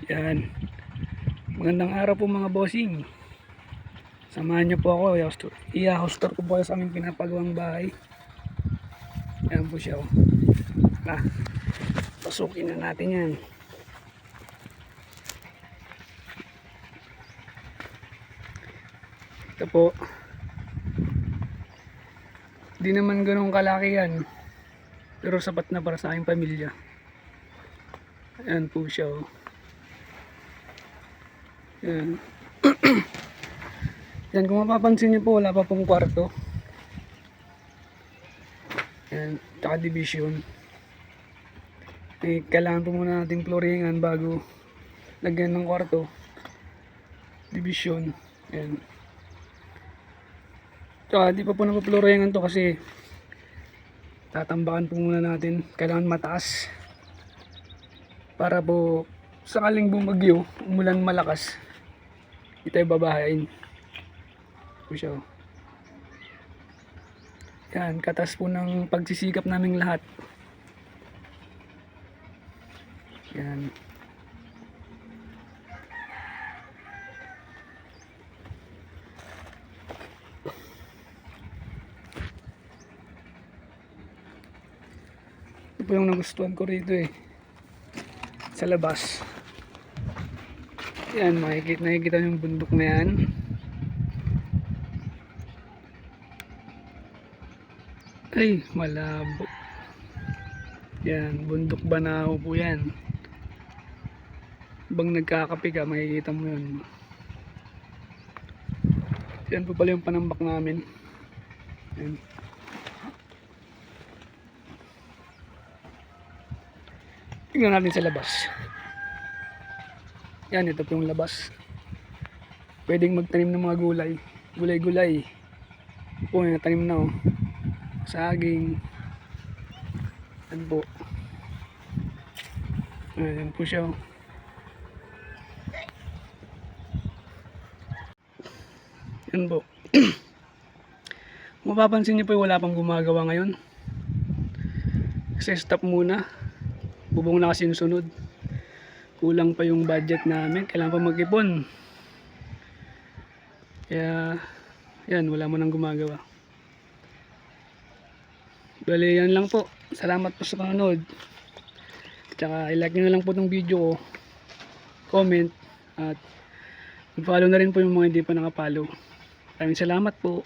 Yan. Magandang araw po mga bossing. Samahan niyo po ako. I-house tour ko po sa aming pinapagawang bahay. Yan po siya. Pasukin na natin yan. Ito po. Di naman ganun kalaki yan. Pero sapat na para sa aking pamilya. Yan po siya. Yan. Yan, kung mapapansin niyo po, wala pa pong kwarto. Yan, tsaka division. Kailangan po muna natin flooringan bago lagyan ng kwarto. Division. Yan. Tsaka di pa po napaploringan to kasi tatambakan po muna natin. Kailangan mataas para po sakaling bumagyo, umulan malakas, di tayo babahain. Yan, katas po ng pagsisikap naming lahat. Yan. Ito po yung nagustuhan ko rito sa labas. Yan, nakikita yung bundok na yan. Ay, malabo. Yan, bundok Banahaw po yan. Bang nagkakape ka, makikita mo yun. Yan po pala yung panambak namin. Yan. Tingnan natin sa labas. Yan, ito po yung labas. Pwedeng magtanim ng mga gulay. Gulay-gulay. Po, natanim na saging. Yan po. Ayan po siya. Yan po. Mapapansin niyo po wala pang gumagawa ngayon. Kasi stop muna. Bubong na kasi yung sunod. Kulang pa yung budget namin. Kailangan pa mag-ipon. Kaya yan, wala mo nang gumagawa. Bale, yan lang po. Salamat po sa panonood. Tsaka i-like nyo na lang po itong video ko. Comment. At follow na rin po yung mga hindi pa nakapollow. Maraming salamat po.